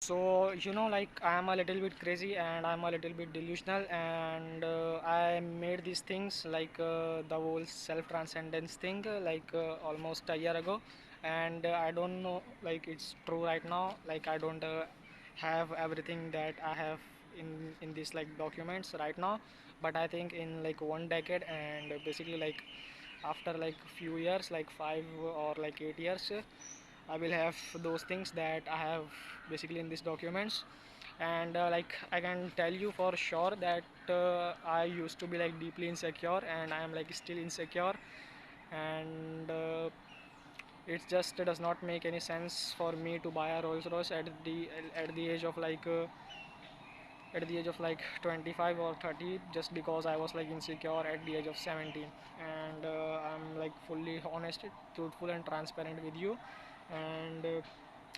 So, like I am a little bit crazy and I'm a little bit delusional, and I made these things like the whole self transcendence thing almost a year ago, and I don't know like it's true right now. Like I don't have everything that I have in these like documents right now, but I think in like 1 decade and basically like after like few years, like 5 or like 8 years, I will have those things that I have basically in these documents. And like I can tell you for sure that I used to be like deeply insecure, and I am like still insecure. And it just does not make any sense for me to buy a Rolls Royce at the age of like 25 or 30, just because I was like insecure at the age of 17. And I'm like fully honest, truthful and transparent with you. And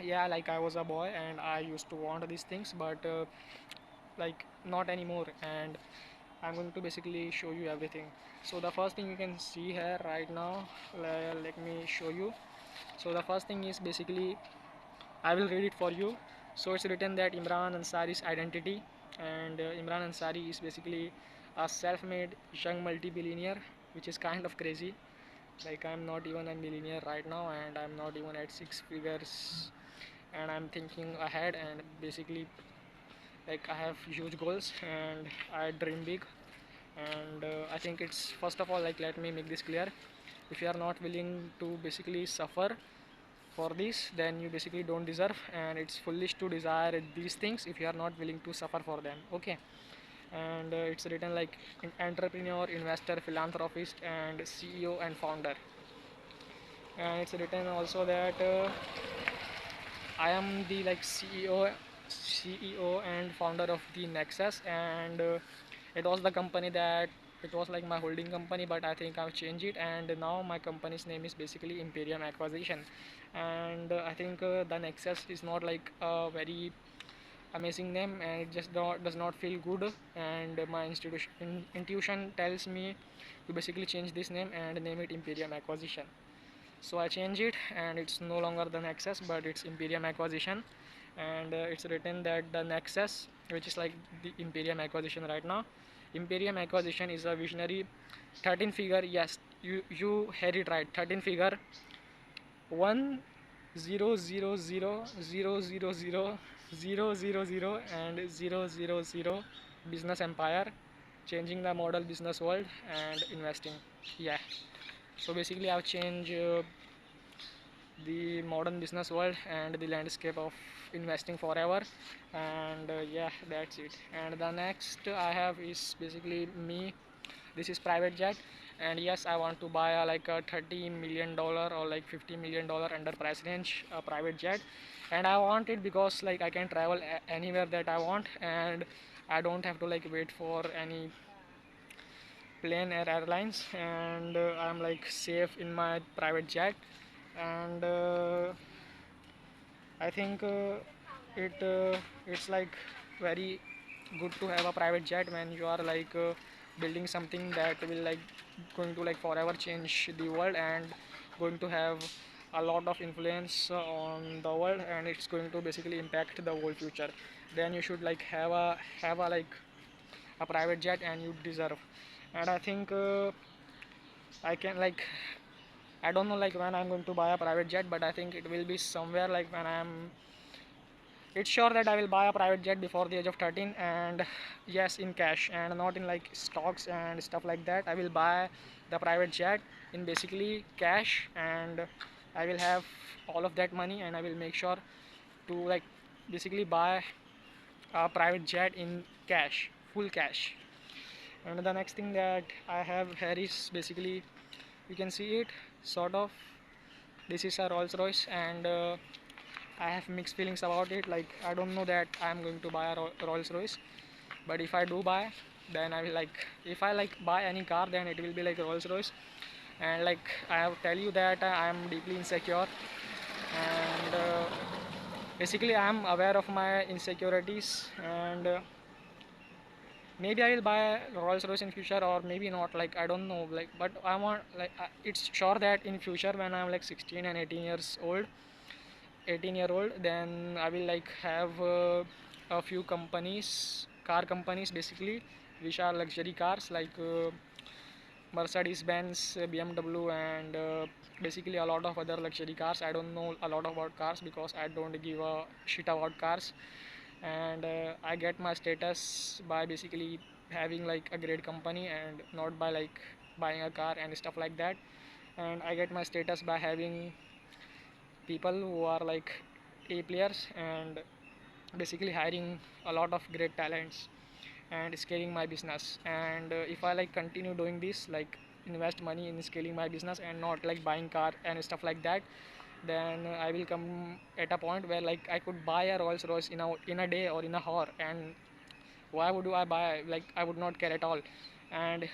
yeah, like I was a boy and I used to want these things, but like not anymore. And I'm going to basically show you everything. So the first thing you can see here right now, let me show you. So the first thing is basically, I will read it for you. So it's written that Imran Ansari's identity, and Imran Ansari is basically a self-made young multi-billionaire, which is kind of crazy. Like I'm not even a millionaire right now, and I'm not even at six figures, and I'm thinking ahead, and basically like I have huge goals and I dream big. And I think it's, first of all, like let me make this clear: if you are not willing to basically suffer for this, then you basically don't deserve, and it's foolish to desire these things if you are not willing to suffer for them. Okay. And it's written like entrepreneur, investor, philanthropist, and CEO and founder. And it's written also that I am the like CEO and founder of the Nexus, and it was the company that, it was like my holding company, but I think I've changed it, and now my company's name is basically Imperium Acquisition. And I think the Nexus is not like a very amazing name, and it just does not feel good. And my intuition tells me to basically change this name and name it Imperium Acquisition. So I change it, and it's no longer the Nexus, but it's Imperium Acquisition. And it's written that the Nexus, which is like the Imperium Acquisition right now, Imperium Acquisition is a visionary 13 figure, yes, you heard it right, 13 figure, 1 0 0 0 0 0 0 0 and 0 0 0 business empire, changing the model business world and investing. Yeah, so basically I've changed the modern business world and the landscape of investing forever. And yeah, that's it. And the next I have is basically me. This is private jet, and yes, I want to buy like a $30 million or like $50 million under price range private jet. And I want it because like I can travel anywhere that I want, and I don't have to like wait for any plane or airlines, and I'm like safe in my private jet. And I think it's like very good to have a private jet when you are like building something that will like going to like forever change the world, and going to have a lot of influence on the world, and it's going to basically impact the whole future. Then you should like have a like a private jet, and you deserve. And I think I can like, I don't know like when I'm going to buy a private jet, but I think it will be somewhere like when it's sure that I will buy a private jet before the age of 13, and yes, in cash and not in like stocks and stuff like that. I will buy the private jet in basically cash, and I will have all of that money, and I will make sure to like basically buy a private jet in cash, full cash. And the next thing that I have here is basically, you can see it sort of, this is a Rolls Royce, and I have mixed feelings about it. Like I don't know that I'm going to buy a Rolls Royce, but if I do buy, then I will like, if I like buy any car, then it will be like Rolls Royce. And like I have tell you that I am deeply insecure, and basically I am aware of my insecurities, and maybe I will buy Rolls Royce in future, or maybe not, like I don't know, like, but I want like it's sure that in future when I'm like 16 and 18 years old, 18-year-old, then I will like have a few companies, car companies basically, which are luxury cars like Mercedes Benz, BMW, and basically a lot of other luxury cars. I don't know a lot about cars because I don't give a shit about cars. And I get my status by basically having like a great company and not by like buying a car and stuff like that. And I get my status by having people who are like A players and basically hiring a lot of great talents and scaling my business. And if I like continue doing this, like invest money in scaling my business and not like buying car and stuff like that, then I will come at a point where like I could buy a Rolls Royce in a day or in a hour. And why would I buy, like I would not care at all. And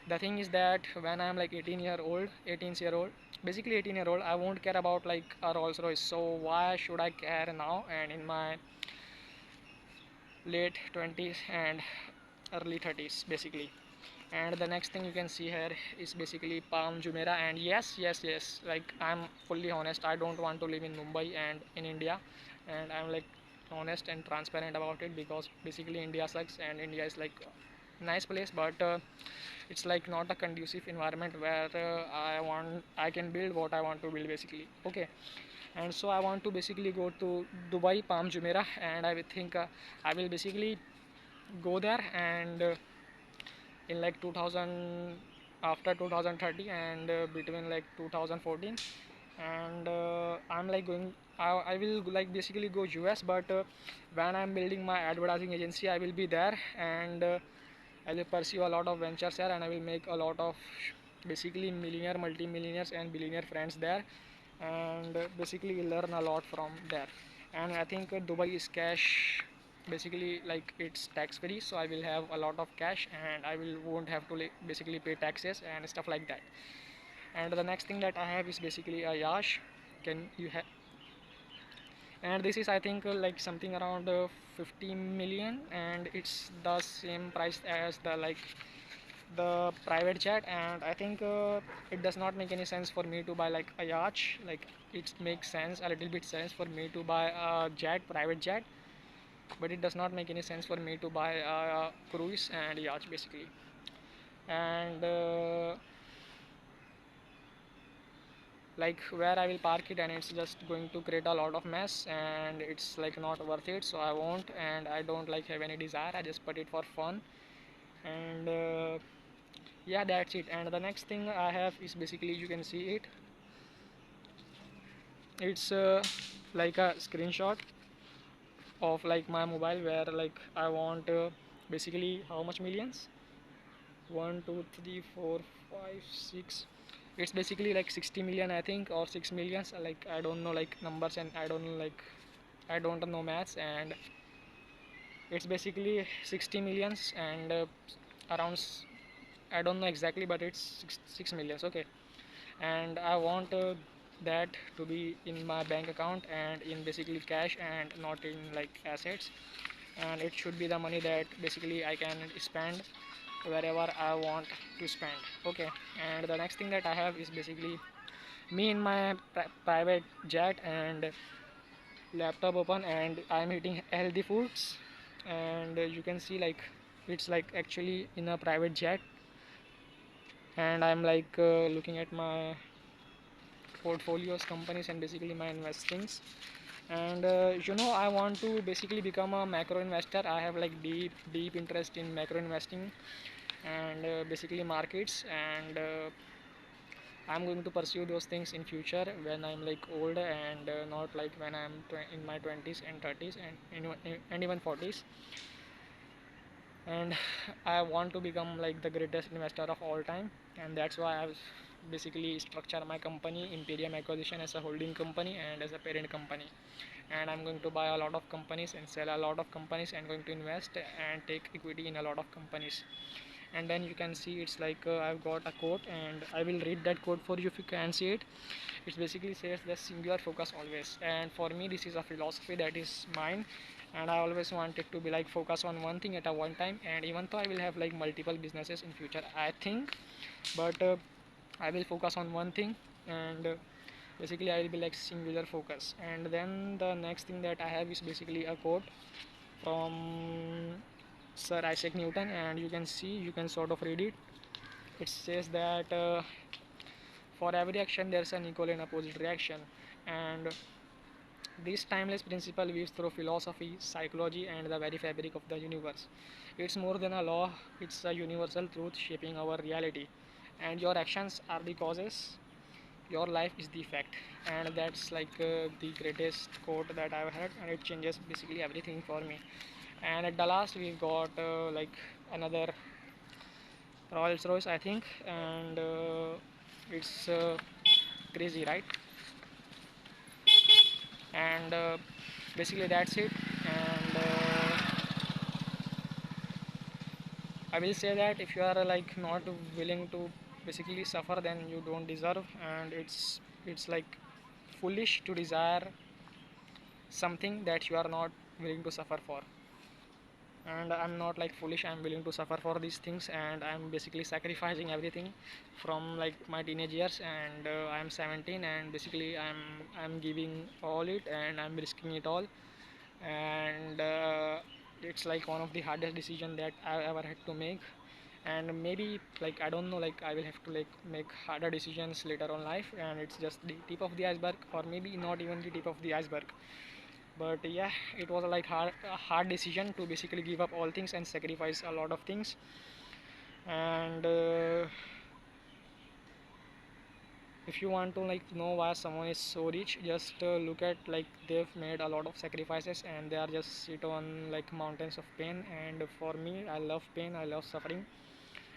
the thing is that when I'm like 18 year old, basically 18-year-old, I won't care about like a Rolls Royce. So why should I care now and in my late 20s and early 30s basically. And the next thing you can see here is basically Palm Jumeirah. And yes, like I'm fully honest, I don't want to live in Mumbai and in India. And I'm like honest and transparent about it because basically India sucks and India is like a nice place, but it's like not a conducive environment where I can build what I want to build basically. Okay. And so I want to basically go to Dubai, Palm Jumeirah, and I will think I will basically go there and in like 2000, after 2030 and between like 2014. And I'm like going, I will like basically go US, but when I'm building my advertising agency I will be there. And I will pursue a lot of ventures here and I will make a lot of basically millionaire, multi-millionaires and billionaire friends there. And basically learn a lot from there. And I think Dubai is cash, basically like it's tax free, so I will have a lot of cash and I will won't have to like basically pay taxes and stuff like that. And the next thing that I have is basically a yash. Can you have, and this is I think like something around 50 million, and it's the same price as the private jet. And I think it does not make any sense for me to buy like a yacht. Like it makes sense, a little bit sense for me to buy a jet, private jet, but it does not make any sense for me to buy a cruise and yacht basically. And like where I will park it, and it's just going to create a lot of mess and it's like not worth it, so I won't. And I don't like have any desire, I just put it for fun. And yeah, that's it. And the next thing I have is basically, you can see it, it's like a screenshot of like my mobile where like I want basically how much millions, 1 2 3 4 5 6, it's basically like 60 million I think, or 6 millions, like I don't know like numbers and I don't know like I don't know maths. And it's basically 60 millions and around I don't know exactly, but it's 6 millions. Okay. And I want that to be in my bank account and in basically cash and not in like assets. And it should be the money that basically I can spend wherever I want to spend. Okay. And the next thing that I have is basically me in my private jet and laptop open, and I'm eating healthy foods. And you can see like it's like actually in a private jet. And I'm like looking at my portfolios, companies, and basically my investings. And I want to basically become a macro investor. I have like deep interest in macro investing and basically markets. And I'm going to pursue those things in future when I'm like old, and not like when I'm in my 20s and 30s and even 40s. And I want to become like the greatest investor of all time. And that's why I've basically structured my company Imperium Acquisition as a holding company and as a parent company. And I'm going to buy a lot of companies and sell a lot of companies and going to invest and take equity in a lot of companies. And then you can see it's like I've got a quote, and I will read that quote for you if you can see it. It basically says the singular focus always. And for me this is a philosophy that is mine, and I always wanted to be like focus on one thing at a one time. And even though I will have like multiple businesses in future I think, but I will focus on one thing. And basically I will be like singular focus. And then the next thing that I have is basically a quote from Sir Isaac Newton, and you can sort of read it. It says that for every action there's an equal and opposite reaction, and this timeless principle weaves through philosophy, psychology, and the very fabric of the universe. It's more than a law, it's a universal truth shaping our reality. And your actions are the causes, your life is the fact. And that's like the greatest quote that I've heard, and it changes basically everything for me. And at the last, we've got like another Rolls Royce, I think, and it's crazy, right? And basically, that's it. And I will say that if you are like not willing to basically suffer, then you don't deserve, and it's like foolish to desire something that you are not willing to suffer for. And I'm not like foolish, I'm willing to suffer for these things, and I'm basically sacrificing everything from like my teenage years. And I'm 17, and basically I'm giving all it, and I'm risking it all. And it's like one of the hardest decision that I ever had to make. And maybe like I don't know, like I will have to like make harder decisions later on life, and it's just the tip of the iceberg, or maybe not even the tip of the iceberg. But yeah, it was like a hard decision to basically give up all things and sacrifice a lot of things. And if you want to like know why someone is so rich, just look at like they've made a lot of sacrifices, and they are just sit on like mountains of pain. And for me, I love pain, I love suffering,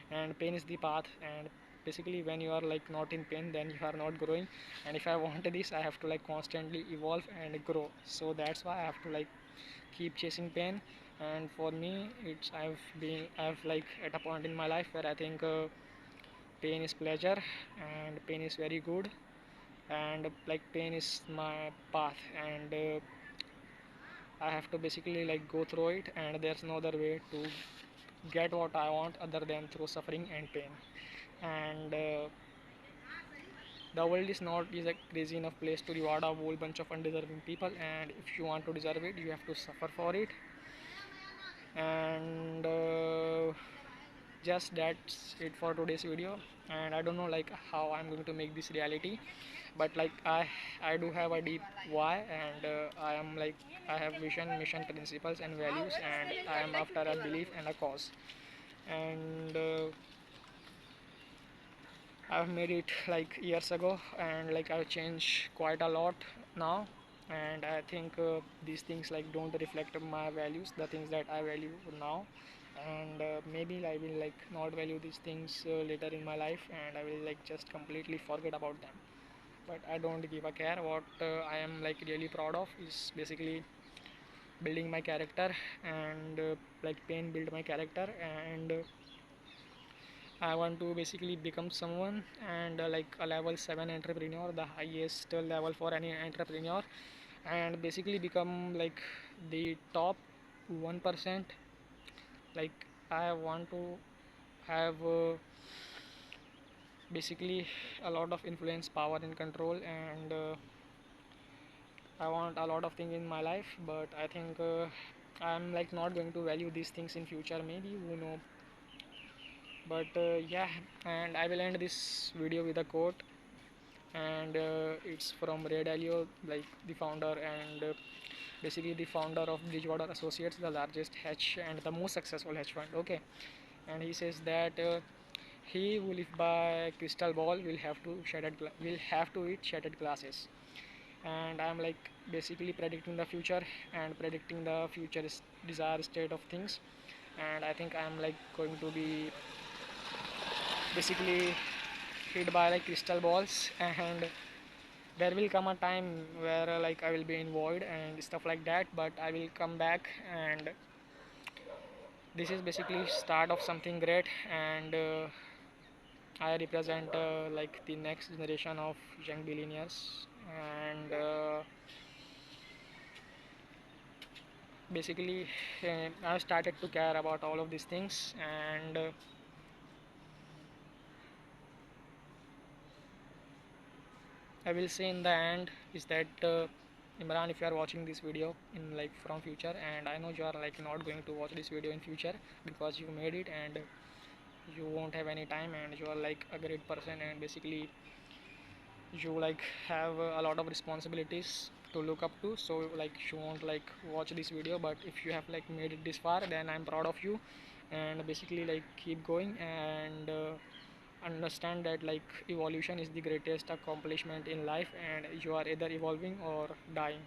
and pain is the path. And basically when you are like not in pain, then you are not growing. And if I want this, I have to like constantly evolve and grow. So that's why I have to like keep chasing pain. And for me, I've like at a point in my life where I think pain is pleasure, and pain is very good, and like pain is my path. And I have to basically like go through it, and there's no other way to get what I want other than through suffering and pain. And the world is not is a crazy enough place to reward a whole bunch of undeserving people, and if you want to deserve it, you have to suffer for it. And just that's it for today's video. And I don't know like how I'm going to make this reality, but like I do have a deep why. And I am like I have vision, mission, principles, and values, and I am after a belief and a cause. And I've made it like years ago, and like I've changed quite a lot now. And I think these things like don't reflect my values, the things that I value now. And maybe I will like not value these things later in my life, and I will like just completely forget about them. But I don't give a care. What I am like really proud of is basically building my character. And like pain build my character. And I want to basically become someone, and like a level 7 entrepreneur, the highest level for any entrepreneur, and basically become like the top 1%. Like I want to have basically a lot of influence, power, and control. And I want a lot of things in my life, but I think I'm like not going to value these things in future, maybe, who know. But yeah, and I will end this video with a quote. And it's from Ray Dalio, like the founder, and basically the founder of Bridgewater Associates, the largest hedge and the most successful hedge fund. Okay, and he says that he who live by crystal ball will have to eat shattered glasses. And I'm like basically predicting the future, and predicting the future is desired state of things. And I think I'm like going to be basically hit by like crystal balls. And there will come a time where like I will be in void and stuff like that, but I will come back. And this is basically start of something great. And I represent like the next generation of young billionaires. And basically I started to care about all of these things. And I will say in the end is that Imran, if you are watching this video in like from future, and I know you are like not going to watch this video in future because you made it and you won't have any time, and you are like a great person, and basically you like have a lot of responsibilities to look up to, so like you won't like watch this video. But if you have like made it this far, then I'm proud of you, and basically like keep going, and understand that like evolution is the greatest accomplishment in life, and you are either evolving or dying.